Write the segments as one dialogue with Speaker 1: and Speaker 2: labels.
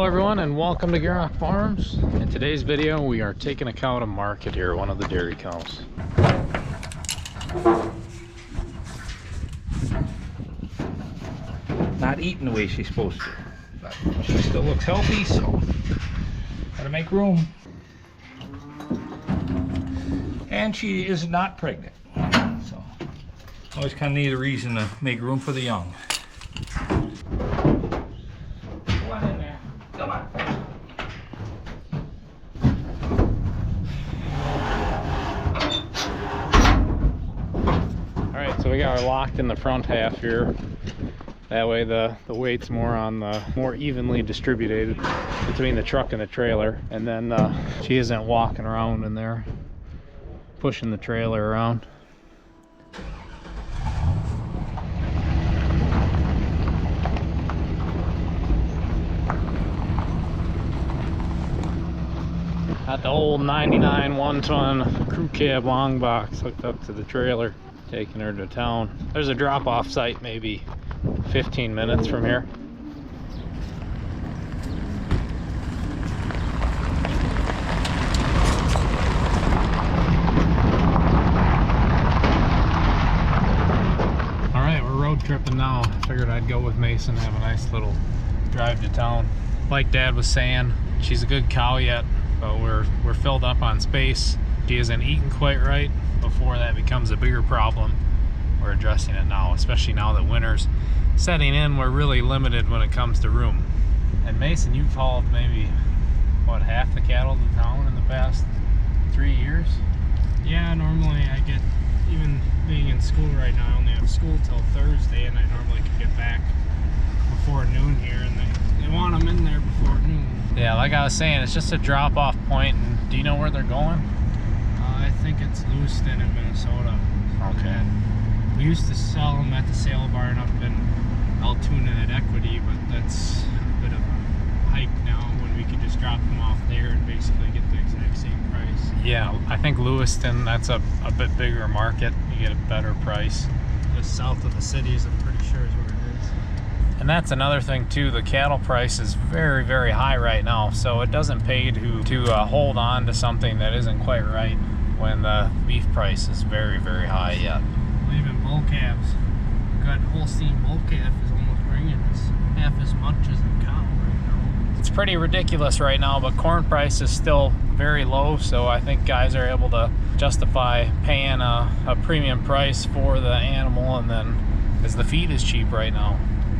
Speaker 1: Hello everyone and welcome to Gierok Farms. In today's video we are taking a cow to market here, one of the dairy cows.
Speaker 2: Not eating the way she's supposed to, but she still looks healthy, so gotta make room. And she is not pregnant, so always kind of need a reason to make room for the young. Come on in there. Come on.
Speaker 1: All right, so we got her locked in the front half here. That way the weight's more evenly distributed between the truck and the trailer, and then she isn't walking around in there pushing the trailer around. Got the old 99 one-ton crew cab long box hooked up to the trailer, taking her to town. There's a drop-off site maybe 15 minutes from here. All right, we're road tripping now. Figured I'd go with Mason, have a nice little drive to town. Like Dad was saying, she's a good cow yet, but we're filled up on space. She isn't eating quite right. Before that becomes a bigger problem, we're addressing it now, especially now that winter's setting in. We're really limited when it comes to room. And Mason, you've hauled maybe what, half the cattle to town in the past 3 years?
Speaker 3: Yeah, normally I get, even being in school right now, I only have school till Thursday, and I normally could get back before noon here, and they want them in there before noon.
Speaker 1: Yeah, like I was saying, it's just a drop-off point. And do you know where they're going?
Speaker 3: I think it's Lewiston in Minnesota.
Speaker 1: Okay.
Speaker 3: We used to sell them at the sale barn up in Altoona at Equity, but that's a bit of a hike now when we could just drop them off there and basically get the exact same price.
Speaker 1: Yeah, I think Lewiston, that's a bit bigger market. You get a better price.
Speaker 3: Just south of the cities, I'm pretty sure is where it is.
Speaker 1: And that's another thing too, the cattle price is very, very high right now, so it doesn't pay to hold on to something that isn't quite right when the beef price is very, very high yet.
Speaker 3: Even bull calves. A good Holstein bull calf is almost bringing us half as much as a cow right now.
Speaker 1: It's pretty ridiculous right now, but corn price is still very low, so I think guys are able to justify paying a premium price for the animal, and then because the feed is cheap right now.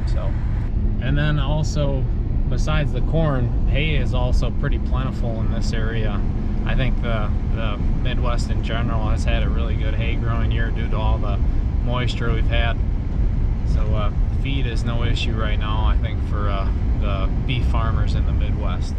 Speaker 1: So, and then also besides the corn, hay is also pretty plentiful in this area. I think the Midwest in general has had a really good hay growing year due to all the moisture we've had. So feed is no issue right now, I think, for the beef farmers in the Midwest.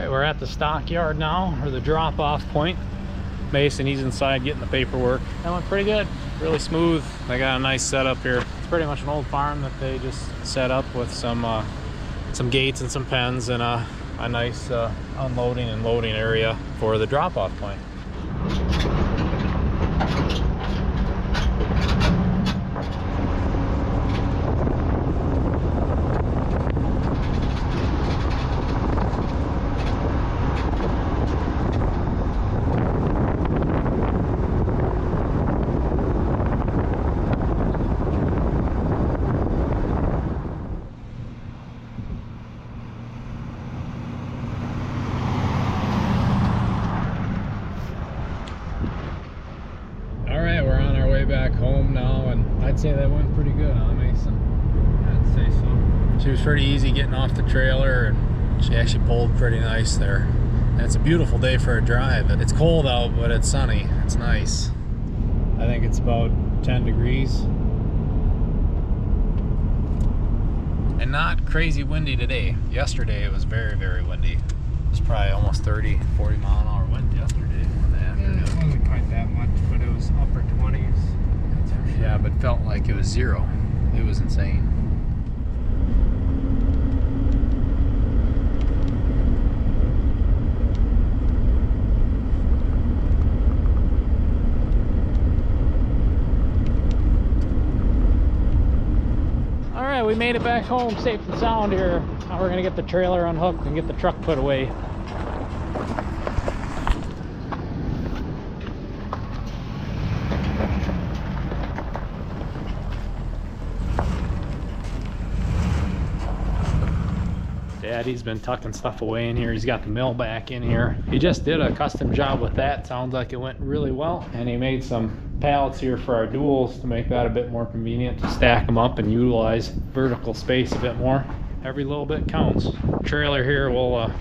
Speaker 1: We're at the stockyard now, or the drop-off point. Mason, he's inside getting the paperwork. That went pretty good, really smooth. They got a nice setup here. It's pretty much an old farm that they just set up with some gates and some pens and a nice unloading and loading area for the drop-off point. Back home now, and I'd say that went pretty good, huh, Mason?
Speaker 3: I'd say so.
Speaker 1: She was pretty easy getting off the trailer, and she actually pulled pretty nice there. And it's a beautiful day for a drive. It's cold out, but it's sunny. It's nice. I think it's about 10 degrees. And not crazy windy today. Yesterday it was very, very windy. It was probably almost 30, 40 mile an hour wind yesterday in the afternoon.
Speaker 3: It wasn't quite that much, but it was upper 20s. That's for sure.
Speaker 1: Yeah, but felt like it was 0. It was insane. We made it back home safe and sound here. Now we're gonna get the trailer unhooked and get the truck put away. Daddy's been tucking stuff away in here. He's got the mill back in here. He just did a custom job with that. Sounds like it went really well. And he made some pallets here for our duals to make that a bit more convenient to stack them up and utilize vertical space a bit more. Every little bit counts. Trailer here, we'll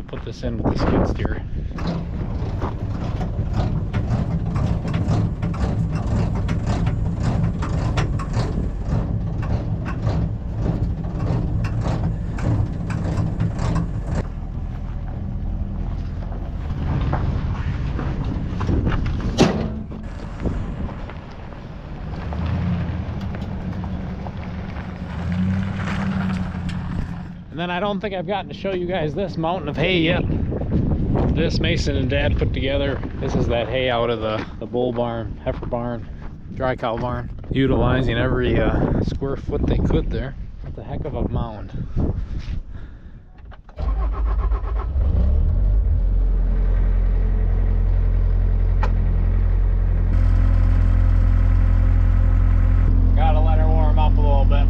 Speaker 1: put this in with the skid steer. And then I don't think I've gotten to show you guys this mountain of hay yet. This Mason and Dad put together. This is that hay out of the bull barn, heifer barn, dry cow barn. Utilizing every square foot they could there. That's a heck of a mound. Gotta let her warm up a little bit.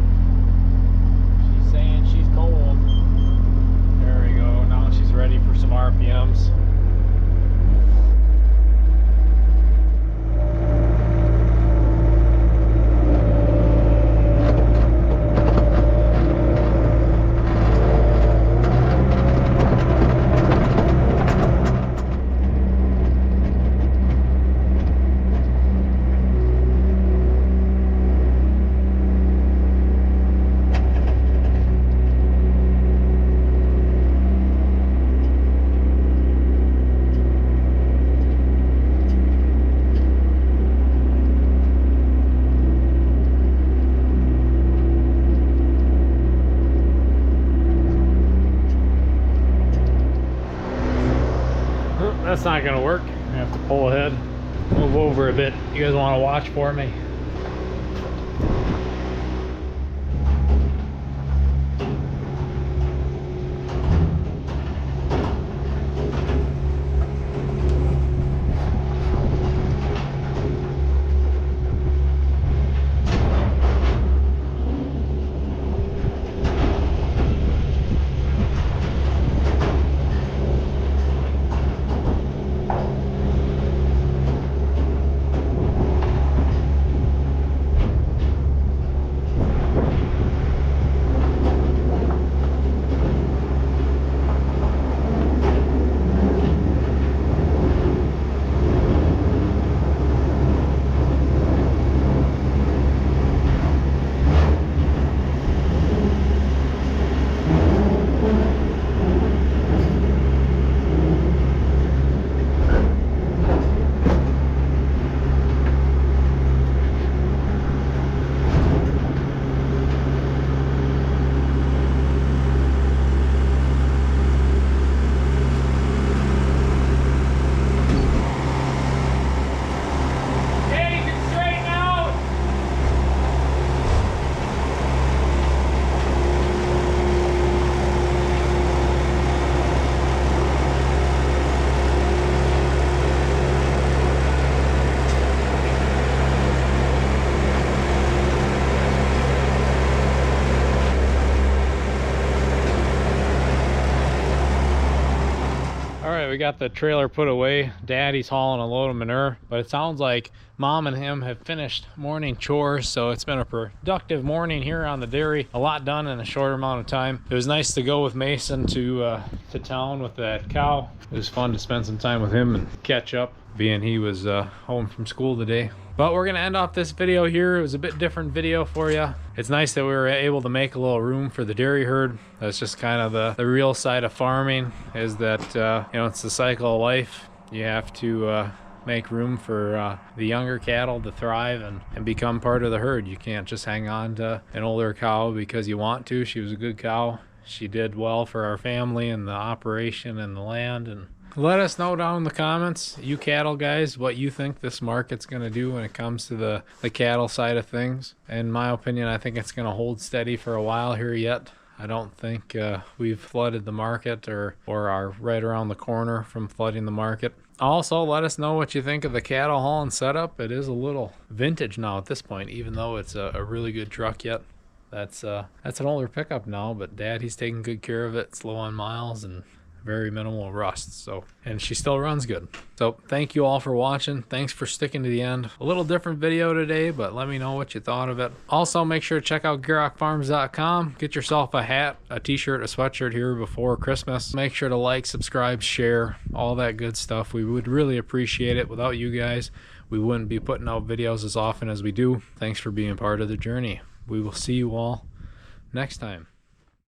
Speaker 1: She's saying she's cold. There we go. Now she's ready for some RPMs. That's not gonna work. I have to pull ahead, move over a bit. You guys want to watch for me? got the trailer put away. Daddy's hauling a load of manure, but it sounds like Mom and him have finished morning chores, so it's been a productive morning here on the dairy. A lot done in a short amount of time. It was nice to go with Mason to town with that cow. It was fun to spend some time with him and catch up, being he was home from school today. But we're gonna end off this video here. It was a bit different video for you. It's nice that we were able to make a little room for the dairy herd. That's just kind of the real side of farming, is that you know, it's the cycle of life. You have to make room for the younger cattle to thrive and become part of the herd. You can't just hang on to an older cow because you want to. She was a good cow. She did well for our family and the operation and the land. And let us know down in the comments, you cattle guys, what you think this market's going to do when it comes to the cattle side of things. In my opinion, I think it's going to hold steady for a while here yet. I don't think we've flooded the market or are right around the corner from flooding the market. Also, let us know what you think of the cattle hauling setup. It is a little vintage now at this point, even though it's a really good truck yet. That's an older pickup now, but Dad, he's taking good care of it. It's low on miles and very minimal rust, so, and she still runs good. So thank you all for watching. Thanks for sticking to the end. A little different video today, but let me know what you thought of it. Also, make sure to check out GierokFarms.com. Get yourself a hat, a t-shirt, a sweatshirt here before Christmas. Make sure to like, subscribe, share, all that good stuff. We would really appreciate it. Without you guys, we wouldn't be putting out videos as often as we do. Thanks for being part of the journey. We will see you all next time.